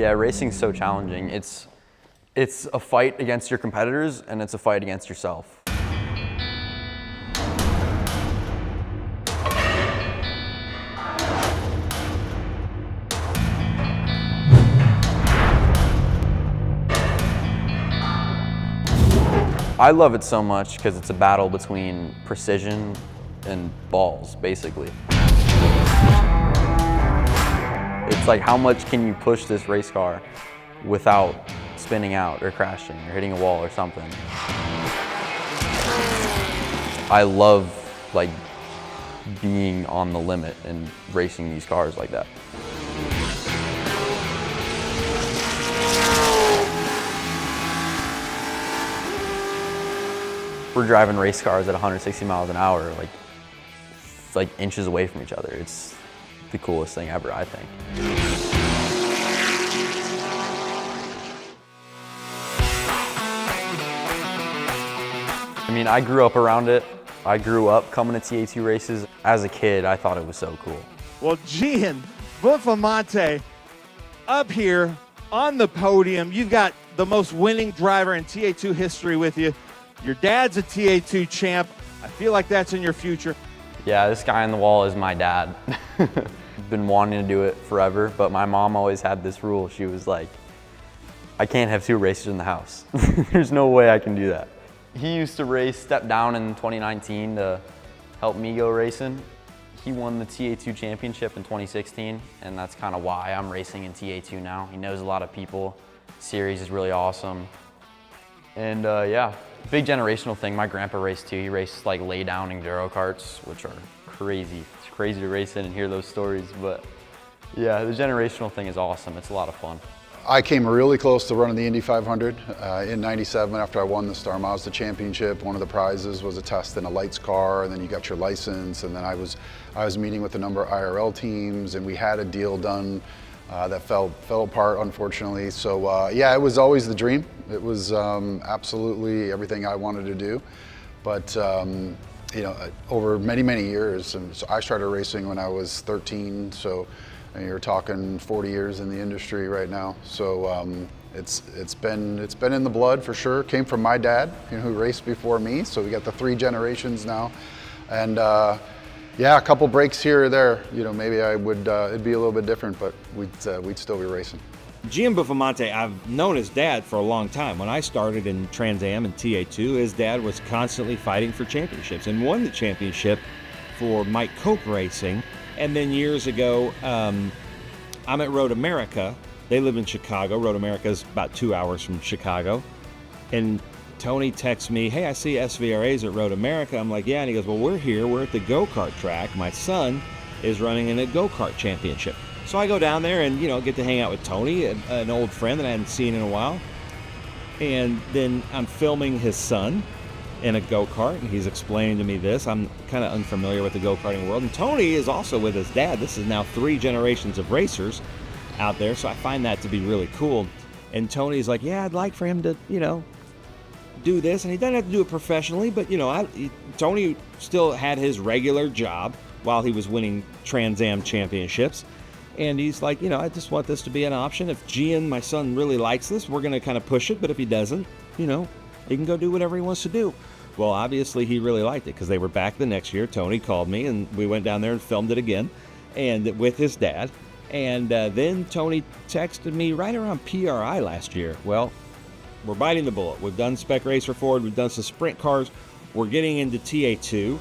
Yeah, racing's so challenging. It's a fight against your competitors, and it's a fight against yourself. I love it so much because it's a battle between precision and balls, basically. It's like, how much can you push this race car without spinning out or crashing or hitting a wall or something? I love like being on the limit and racing these cars like that. We're driving race cars at 160 miles an hour, like inches away from each other. It's the coolest thing ever, I think. I mean, I grew up around it. I grew up coming to TA2 races. As a kid, I thought it was so cool. Well, Gian, Buffomante up here on the podium. You've got the most winning driver in TA2 history with you. Your dad's a TA2 champ. I feel like that's in your future. Yeah, this guy on the wall is my dad. Been wanting to do it forever, but my mom always had this rule. She was like, I can't have two racers in the house. There's no way I can do that. He used to race Step Down in 2019 to help me go racing. He won the TA2 championship in 2016, and that's kind of why I'm racing in TA2 now. He knows a lot of people. Series is really awesome. And yeah, big generational thing. My grandpa raced too. He raced like lay down enduro carts, which are crazy. It's crazy to race in and hear those stories, but yeah, the generational thing is awesome. It's a lot of fun. I came really close to running the Indy 500 in '97 after I won the Star Mazda Championship. One of the prizes was a test in a lights car, and then you got your license, and then I was meeting with a number of IRL teams, and we had a deal done that fell apart, unfortunately. So yeah, it was always the dream. It was absolutely everything I wanted to do, but you know, over many years, and so I started racing when I was 13. So you're talking 40 years in the industry right now. So it's been in the blood for sure. Came from my dad, you know, who raced before me. So we got the 3 generations now, and yeah, a couple breaks here or there. You know, maybe I would it'd be a little bit different, but we'd still be racing. Gian Buffomante, I've known his dad for a long time. When I started in Trans Am and TA2, his dad was constantly fighting for championships and won the championship for Mike Cope Racing. And then years ago, I'm at Road America. They live in Chicago. Road America is about 2 hours from Chicago. And Tony texts me, hey, I see SVRA's at Road America. I'm like, yeah. And he goes, well, we're here. We're at the go-kart track. My son is running in a go-kart championship. So I go down there and, you know, get to hang out with Tony, an old friend that I hadn't seen in a while. And then I'm filming his son in a go-kart, and he's explaining to me this. I'm kind of unfamiliar with the go-karting world. And Tony is also with his dad. This is now 3 generations of racers out there, so I find that to be really cool. And Tony's like, yeah, I'd like for him to, you know, do this. And he doesn't have to do it professionally, but, you know, Tony still had his regular job while he was winning Trans Am championships. And he's like, you know, I just want this to be an option. If Gian, my son, really likes this, we're going to kind of push it. But if he doesn't, you know, he can go do whatever he wants to do. Well, obviously he really liked it because they were back the next year. Tony called me and we went down there and filmed it again, and with his dad. And then Tony texted me right around PRI last year. Well, we're biting the bullet. We've done Spec Racer Ford. We've done some sprint cars. We're getting into TA2.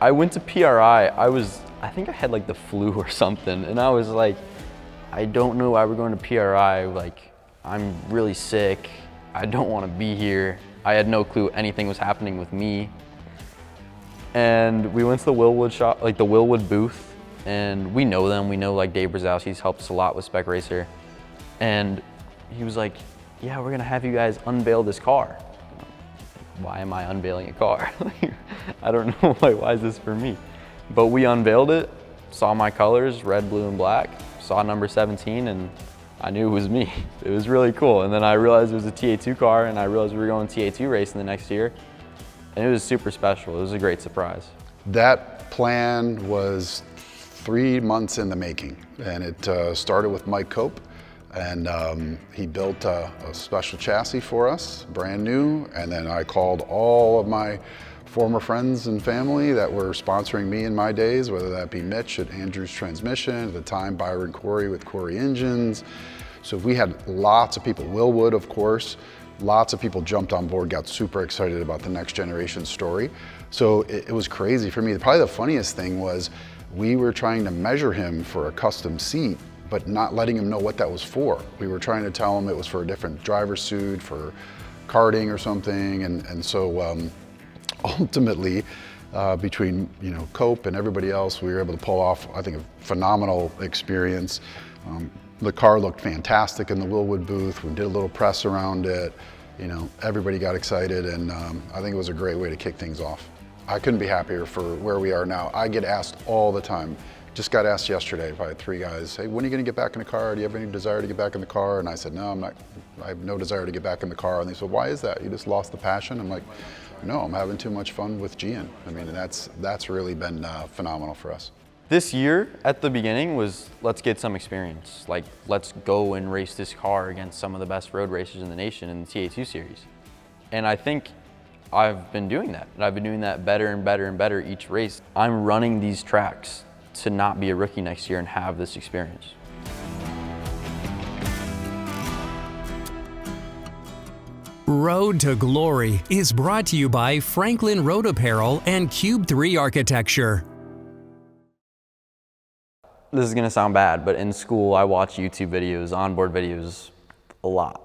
I went to PRI. I think I had like the flu or something, and I was like, I don't know why we're going to PRI. Like, I'm really sick. I don't want to be here. I had no clue anything was happening with me. And we went to the Willwood shop, like the Willwood booth, and we know them. We know like Dave Brzezowski. He's helped us a lot with Spec Racer. And he was like, yeah, we're gonna have you guys unveil this car. Why am I unveiling a car? I don't know, like, why is this for me? But we unveiled it, saw my colors, red, blue, and black, saw number 17, and I knew it was me. It was really cool. And then I realized it was a TA2 car, and I realized we were going TA2 racing the next year. And it was super special. It was a great surprise. That plan was 3 months in the making, and it started with Mike Cope, and he built a special chassis for us, brand new, and then I called all of my former friends and family that were sponsoring me in my days, whether that be Mitch at Andrews Transmission, at the time Byron Corey with Corey Engines. So we had lots of people, Will Wood of course, lots of people jumped on board, got super excited about the next generation story. So it was crazy for me. Probably the funniest thing was we were trying to measure him for a custom seat, but not letting him know what that was for. We were trying to tell him it was for a different driver suit, for karting or something, and so ultimately, between Cope and everybody else, we were able to pull off, I think, a phenomenal experience. The car looked fantastic in the Willwood booth. We did a little press around it. Everybody got excited, and I think it was a great way to kick things off. I couldn't be happier for where we are now. I get asked all the time. Just got asked yesterday by 3 guys, hey, when are you going to get back in the car? Do you have any desire to get back in the car? And I said, no, I have no desire to get back in the car. And they said, why is that? You just lost the passion? I'm like, no, I'm having too much fun with Gian. I mean, that's really been phenomenal for us. This year at the beginning was, let's get some experience. Like, let's go and race this car against some of the best road racers in the nation in the TA2 series. And I think I've been doing that. And I've been doing that better and better and better each race. I'm running these tracks to not be a rookie next year and have this experience. Road to Glory is brought to you by Franklin Road Apparel and Cube 3 Architecture. This is gonna sound bad, but in school I watch YouTube videos, onboard videos, a lot.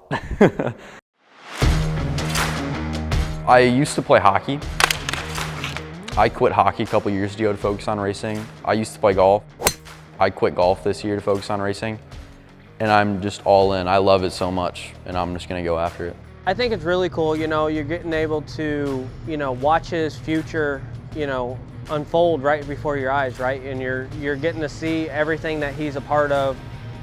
I used to play hockey. I quit hockey a couple years ago to focus on racing. I used to play golf. I quit golf this year to focus on racing. And I'm just all in. I love it so much, and I'm just gonna go after it. I think it's really cool, you're getting able to, watch his future, unfold right before your eyes, right? And you're getting to see everything that he's a part of,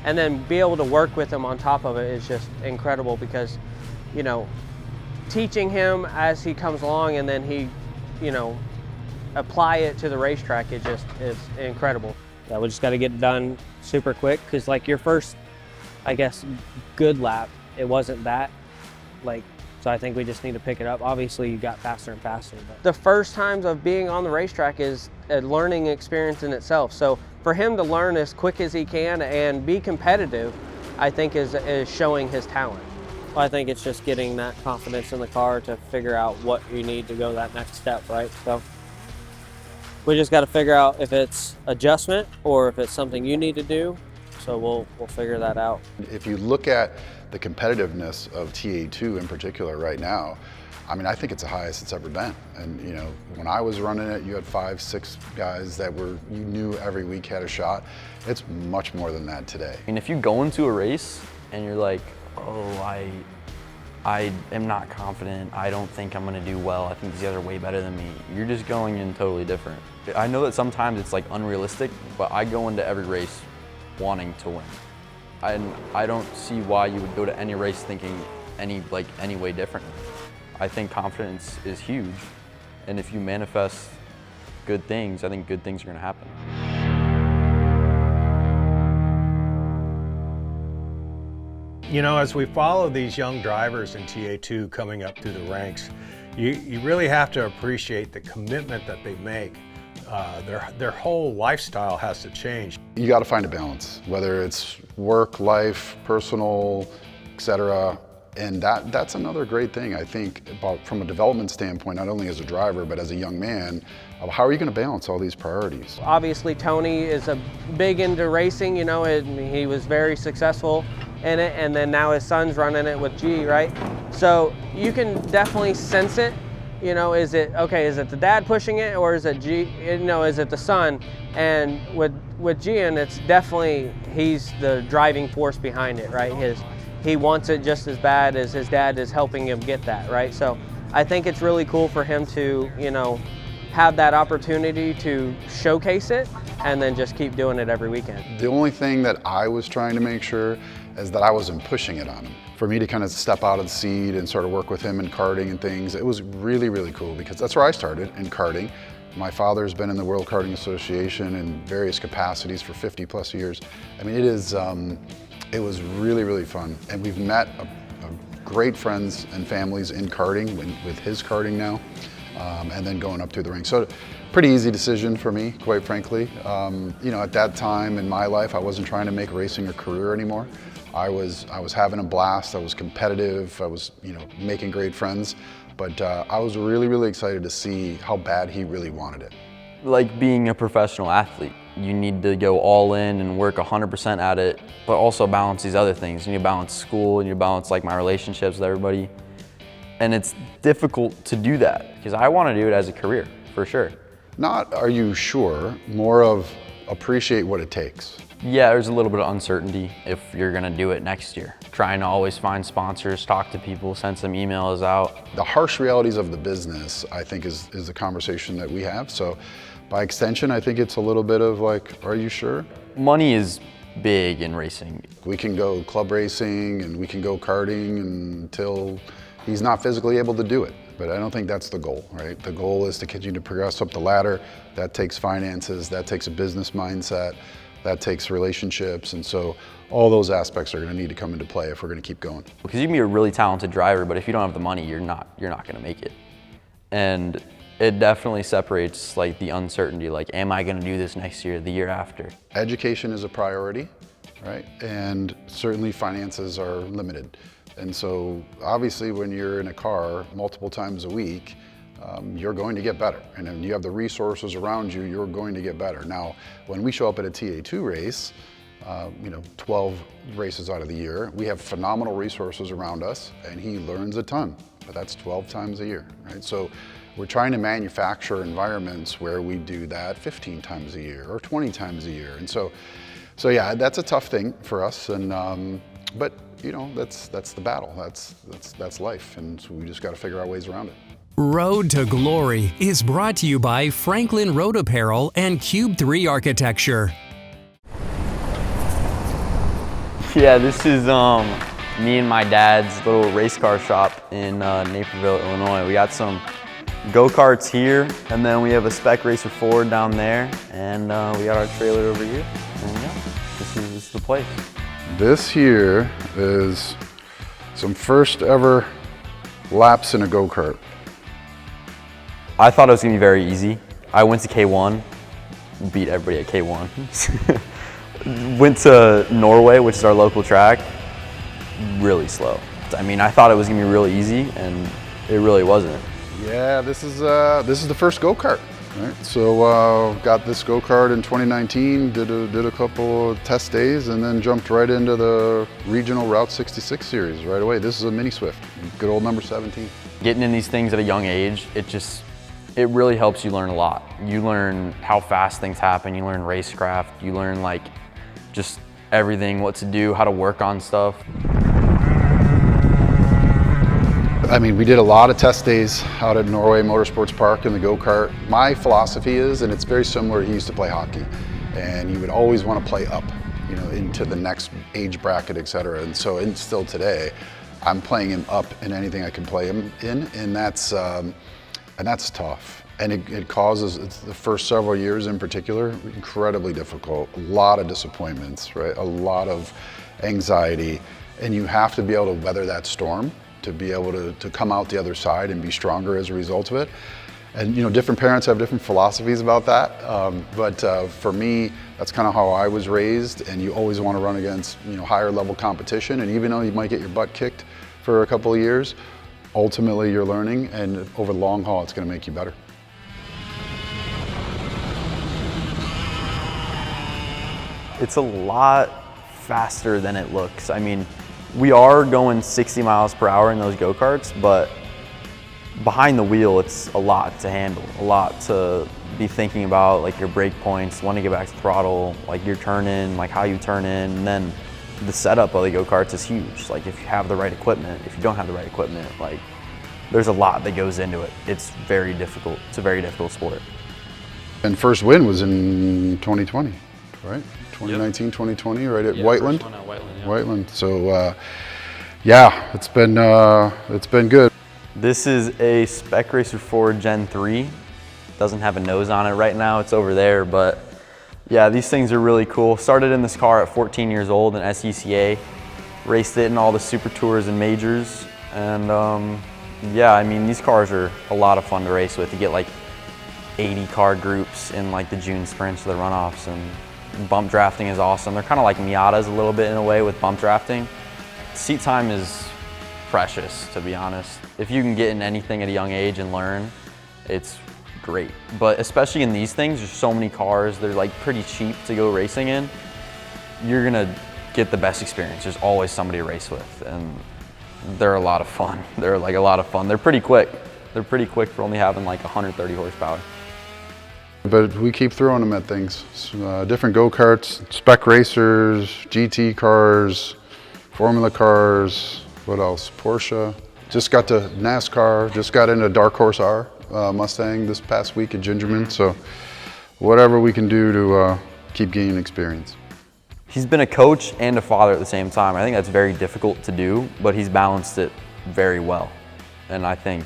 and then be able to work with him on top of it is just incredible because, teaching him as he comes along and then he, apply it to the racetrack, it just is incredible. Yeah, we just got to get it done super quick because like your first, I guess, good lap, it wasn't that. So I think we just need to pick it up. Obviously, you got faster and faster. But the first times of being on the racetrack is a learning experience in itself. So for him to learn as quick as he can and be competitive, I think is showing his talent. Well, I think it's just getting that confidence in the car to figure out what you need to go that next step, right? So we just got to figure out if it's adjustment or if it's something you need to do. So we'll figure that out. If you look at the competitiveness of TA2 in particular right now, I mean, I think it's the highest it's ever been. And when I was running it, you had 5, 6 guys that you knew every week had a shot. It's much more than that today. And if you go into a race and you're like, oh, I am not confident, I don't think I'm gonna do well, I think these guys are way better than me, you're just going in totally different. I know that sometimes it's like unrealistic, but I go into every race wanting to win. I don't see why you would go to any race thinking any way different. I think confidence is huge, and if you manifest good things, I think good things are gonna happen. As we follow these young drivers in TA2 coming up through the ranks, you really have to appreciate the commitment that they make. Their whole lifestyle has to change. You got to find a balance, whether it's work, life, personal, etc. And that's another great thing, I think, about from a development standpoint, not only as a driver, but as a young man, of how are you going to balance all these priorities? Obviously, Tony is big into racing, and he was very successful in it, and then now his son's running it with G, right? So you can definitely sense it. Is it the dad pushing it, or is it G? Is it the son? And with Gian, it's definitely he's the driving force behind it, right? He wants it just as bad as his dad is helping him get that, right? So I think it's really cool for him to, have that opportunity to showcase it and then just keep doing it every weekend. The only thing that I was trying to make sure is that I wasn't pushing it on him. For me to kind of step out of the seat and sort of work with him in karting and things, it was really, really cool because that's where I started in karting. My father's been in the World Karting Association in various capacities for 50 plus years. I mean, it was really, really fun. And we've met great friends and families in karting, with his karting now, and then going up through the ranks. So pretty easy decision for me, quite frankly. You know, at that time in my life, I wasn't trying to make racing a career anymore. I was having a blast. I was competitive. I was, you know, making great friends. But I was really, really excited to see how bad he really wanted it. Like being a professional athlete, you need to go all in and work 100% at it, but also balance these other things. You need to balance school, and you balance like my relationships with everybody. And it's difficult to do that because I want to do it as a career, for sure. Not are you sure, more of appreciate what it takes. Yeah, there's a little bit of uncertainty if you're gonna do it next year. Trying to always find sponsors, talk to people, send some emails out. The harsh realities of the business, I think, is the conversation that we have. So by extension, I think it's a little bit of like, are you sure? Money is big in racing. We can go club racing and we can go karting until he's not physically able to do it. But I don't think that's the goal, right? The goal is to continue to progress up the ladder. That takes finances, that takes a business mindset, that takes relationships, and so all those aspects are going to need to come into play if we're going to keep going. Because you can be a really talented driver, but if you don't have the money, you're not going to make it. And it definitely separates like the uncertainty, like, am I going to do this next year, the year after? Education is a priority, right? And certainly finances are limited. And so obviously when you're in a car multiple times a week, you're going to get better. And if you have the resources around you, you're going to get better. Now, when we show up at a TA2 race, you know, 12 races out of the year, we have phenomenal resources around us, and he learns a ton, but that's 12 times a year, right? So we're trying to manufacture environments where we do that 15 times a year or 20 times a year. And so yeah, that's a tough thing for us. And, but you know, that's the battle. That's life. And so we just got to figure out ways around it. Road to Glory is brought to you by Franklin Road Apparel and Cube 3 Architecture. Yeah, this is me and my dad's little race car shop in Naperville, Illinois. We got some go-karts here, and then we have a Spec Racer Ford down there, and we got our trailer over here. And yeah, this is the place. This here is some first ever laps in a go-kart. I thought it was gonna be very easy. I went to K1, beat everybody at K1. Went to Norway, which is our local track, really slow. I mean, I thought it was gonna be really easy, and it really wasn't. Yeah, this is the first go-kart, right? So got this go-kart in 2019, did a couple of test days, and then jumped right into the regional Route 66 series right away. This is a mini Swift, good old number 17. Getting in these things at a young age, it really helps you learn a lot. You learn how fast things happen, you learn racecraft, you learn like just everything, what to do, how to work on stuff. I mean, we did a lot of test days out at Norway Motorsports Park in the go-kart. My philosophy is, and it's very similar, he used to play hockey, and he would always want to play up, you know, into the next age bracket, et cetera. And so, and still today, I'm playing him up in anything I can play him in, and that's tough. And it causes, it's the first several years in particular, incredibly difficult. A lot of disappointments, right? A lot of anxiety, and you have to be able to weather that storm to be able to come out the other side and be stronger as a result of it. And you know, different parents have different philosophies about that, but for me, that's kind of how I was raised, and you always want to run against, you know, higher level competition, and even though you might get your butt kicked for a couple of years, ultimately you're learning, and over the long haul, it's going to make you better. It's a lot faster than it looks. I mean, we are going 60 miles per hour in those go-karts, but behind the wheel, it's a lot to handle, a lot to be thinking about, like your brake points, when to get back to throttle, like your turn in, like how you turn in, and then the setup of the go-karts is huge. Like if you have the right equipment, if you don't have the right equipment, like there's a lot that goes into it. It's very difficult. It's a very difficult sport. And first win was in 2020, right? 2019, 2020, right at Whiteland. First one at Whiteland, yeah. Whiteland. So yeah, it's been good. This is a Spec Racer Ford Gen 3 doesn't have a nose on it right now. It's over there, but yeah, these things are really cool. Started in this car at 14 years old in SECA, raced it in all the super tours and majors, and yeah, I mean, these cars are a lot of fun to race with. You get like 80 car groups in like the June sprints, the runoffs, and bump drafting is awesome. They're kind of like Miatas a little bit in a way with bump drafting. Seat time is precious, to be honest. If you can get in anything at a young age and learn, it's great. But especially in these things, there's so many cars, they're like pretty cheap to go racing in. You're gonna get the best experience. There's always somebody to race with, and they're a lot of fun. They're like a lot of fun. They're pretty quick. They're pretty quick for only having like 130 horsepower. But we keep throwing them at things. Different go-karts, spec racers, GT cars, Formula cars, what else? Porsche. Just got to NASCAR, just got into Dark Horse R Mustang this past week at Gingerman. So whatever we can do to keep gaining experience. He's been a coach and a father at the same time. I think that's very difficult to do, but he's balanced it very well. And I think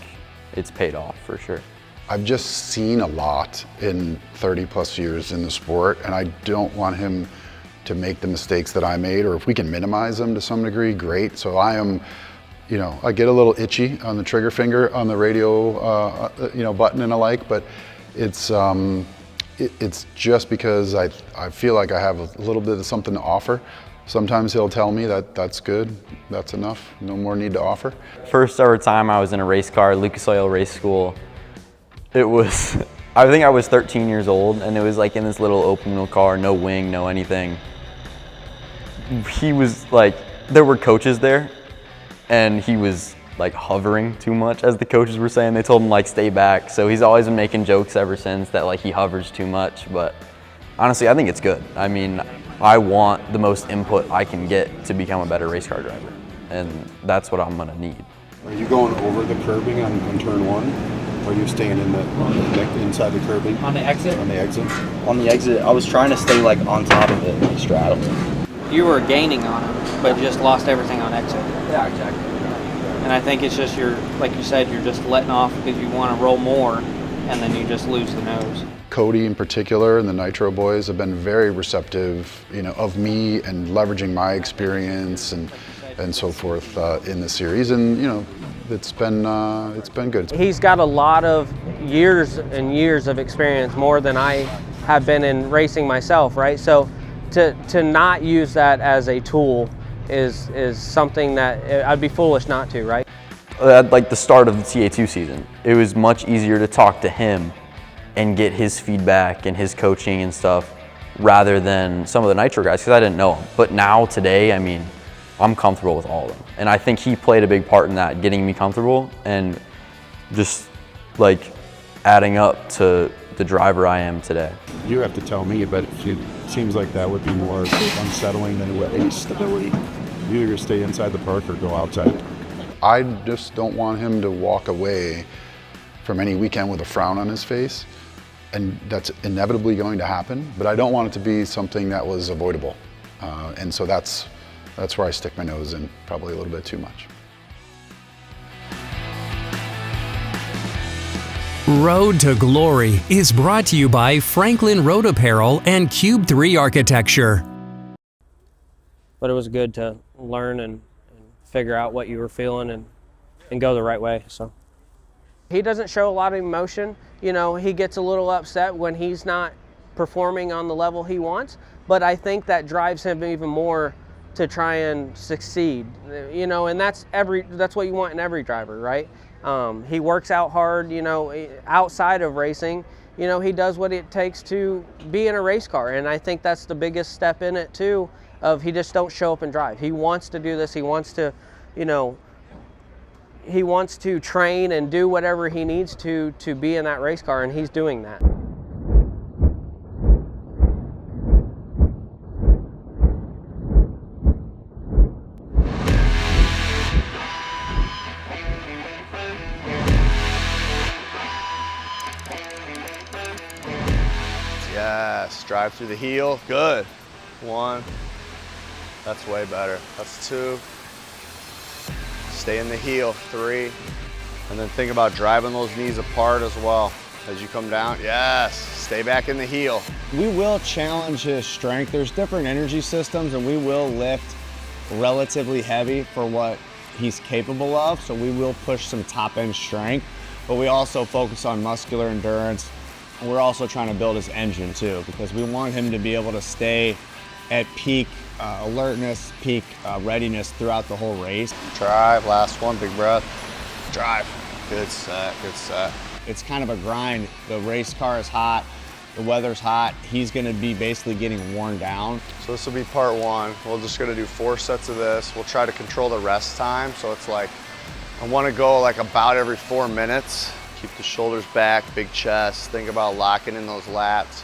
it's paid off for sure. I've just seen a lot in 30 plus years in the sport, and I don't want him to make the mistakes that I made, or if we can minimize them to some degree, great. So I am, you know, I get a little itchy on the trigger finger on the radio, you know, button and the like, but it's just because I feel like I have a little bit of something to offer. Sometimes he'll tell me that that's good, that's enough, no more need to offer. First ever time I was in a race car, Lucas Oil Race School, it was, I think I was 13 years old, and it was like in this little open wheel car, no wing, no anything. He was like, there were coaches there, and he was like hovering too much, as the coaches were saying. They told him like stay back. So he's always been making jokes ever since that like he hovers too much, but honestly, I think it's good. I mean, I want the most input I can get to become a better race car driver, and that's what I'm gonna need. Are you going over the curbing on turn one? Or are you staying in the inside the curbing? On the exit? On the exit? On the exit, I was trying to stay like on top of it, like straddle it. You were gaining on him, but just lost everything on exit. Yeah, exactly. And I think it's just like you said, you're just letting off because you want to roll more, and then you just lose the nose. Cody in particular and the Nitro boys have been very receptive, you know, of me and leveraging my experience and so forth in the series, and you know, it's been good. He's got a lot of years and years of experience, more than I have been in racing myself, right? So to not use that as a tool is something that I'd be foolish not to, right? At like the start of the TA2 season, it was much easier to talk to him and get his feedback and his coaching and stuff rather than some of the Nitro guys, because I didn't know him. But now, today, I mean, I'm comfortable with all of them. And I think he played a big part in that, getting me comfortable and just like adding up to the driver I am today. You have to tell me, but it seems like that would be more unsettling than it would any stability. You either stay inside the park or go outside. I just don't want him to walk away from any weekend with a frown on his face, and that's inevitably going to happen, but I don't want it to be something that was avoidable. And so that's where I stick my nose in, probably a little bit too much. Road to Glory is brought to you by Franklin Road Apparel and Cube 3 Architecture. But it was good to learn and figure out what you were feeling and go the right way. So he doesn't show a lot of emotion. You know, he gets a little upset when he's not performing on the level he wants, but I think that drives him even more to try and succeed. You know, and that's what you want in every driver, right? He works out hard, you know, outside of racing. You know, he does what it takes to be in a race car, and I think that's the biggest step in it too, of he just don't show up and drive. He wants to do this, he wants to, you know, he wants to train and do whatever he needs to be in that race car, and he's doing that. Yes, drive through the heel, good. 1, that's way better. That's 2, stay in the heel, 3, and then think about driving those knees apart as well. As you come down, yes, stay back in the heel. We will challenge his strength. There's different energy systems, and we will lift relatively heavy for what he's capable of. So we will push some top end strength, but we also focus on muscular endurance. We're also trying to build his engine too, because we want him to be able to stay at peak alertness, peak readiness throughout the whole race. Drive, last one, big breath. Drive, good set, good set. It's kind of a grind. The race car is hot, the weather's hot. He's gonna be basically getting worn down. So this will be part one. We're just gonna do 4 sets of this. We'll try to control the rest time. So it's like, I wanna go like about every 4 minutes. Keep the shoulders back, big chest. Think about locking in those lats.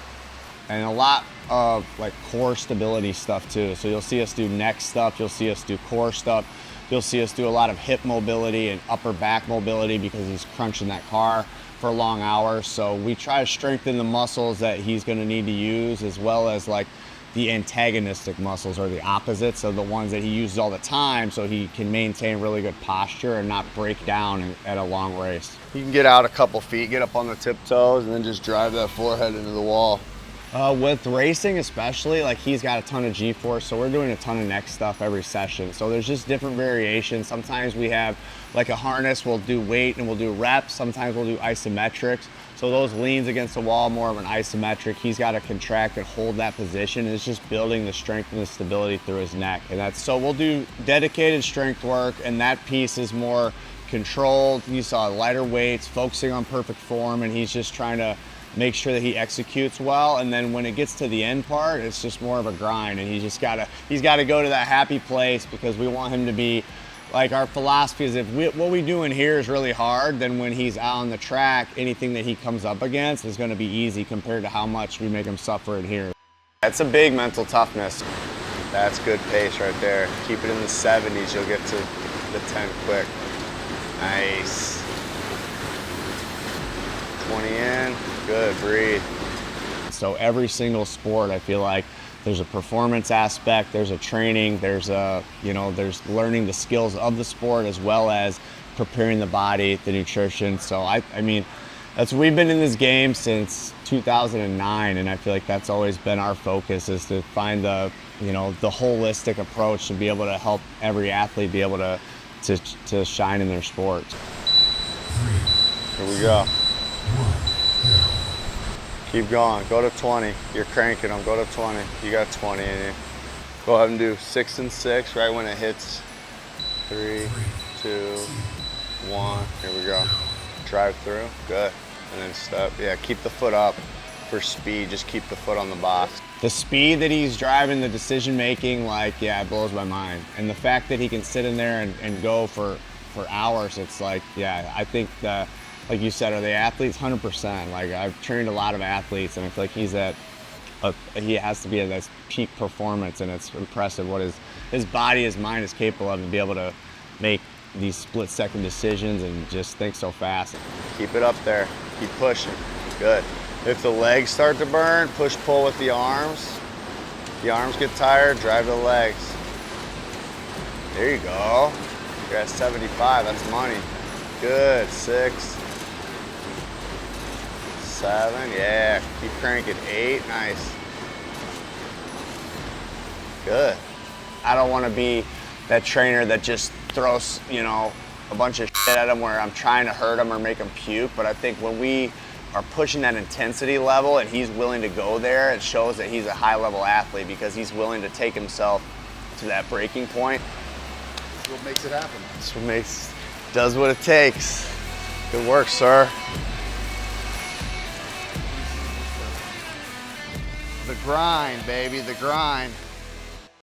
And a lot of like core stability stuff too. So you'll see us do neck stuff, you'll see us do core stuff. You'll see us do a lot of hip mobility and upper back mobility because he's crunching that car for long hours. So we try to strengthen the muscles that he's gonna need to use, as well as like the antagonistic muscles, or the opposites, so the ones that he uses all the time, so he can maintain really good posture and not break down at a long race. You can get out a couple feet, get up on the tiptoes, and then just drive that forehead into the wall. With racing especially, like he's got a ton of G-force, so we're doing a ton of neck stuff every session. So there's just different variations. Sometimes we have like a harness, we'll do weight and we'll do reps. Sometimes we'll do isometrics. So those leans against the wall, more of an isometric. He's got to contract and hold that position. It's just building the strength and the stability through his neck. And that's, so we'll do dedicated strength work, and that piece is more controlled. You saw lighter weights, focusing on perfect form, and he's just trying to make sure that he executes well. And then when it gets to the end part, it's just more of a grind, and he's got to go to that happy place, because we want him to be like, our philosophy is, if what we do in here is really hard, then when he's out on the track, anything that he comes up against is going to be easy compared to how much we make him suffer in here. That's a big mental toughness. That's good pace right there. Keep it in the 70s, you'll get to the 10 quick. Nice. 20 in, good, breathe. So every single sport, I feel like there's a performance aspect, there's a training, there's there's learning the skills of the sport, as well as preparing the body, the nutrition. So I mean, we've been in this game since 2009, and I feel like that's always been our focus, is to find the holistic approach to be able to help every athlete be able to shine in their sport. Here we go. Keep going, go to 20. You're cranking them, go to 20. You got 20 in you. Go ahead and do 6 and 6 right when it hits. 3, 2, 1, here we go. Drive through, good. And then step, yeah, keep the foot up for speed, just keep the foot on the box. The speed that he's driving, the decision making, it blows my mind. And the fact that he can sit in there and go for hours, it's like, yeah, I think like you said, are they athletes? 100%. Like, I've trained a lot of athletes, and I feel like he has to be at this peak performance, and it's impressive what his body, his mind is capable of, to be able to make these split-second decisions and just think so fast. Keep it up there, keep pushing, good. If the legs start to burn, push-pull with the arms. The arms get tired, drive the legs. There you go. You're at 75, that's money. Good, 6. 7, yeah, keep cranking. 8, nice. Good. I don't want to be that trainer that just throws, a bunch of shit at him where I'm trying to hurt him or make him puke. But I think when we are pushing that intensity level and he's willing to go there, it shows that he's a high-level athlete, because he's willing to take himself to that breaking point. That's what makes it happen. That's what does what it takes. Good work, sir. The grind, baby, the grind.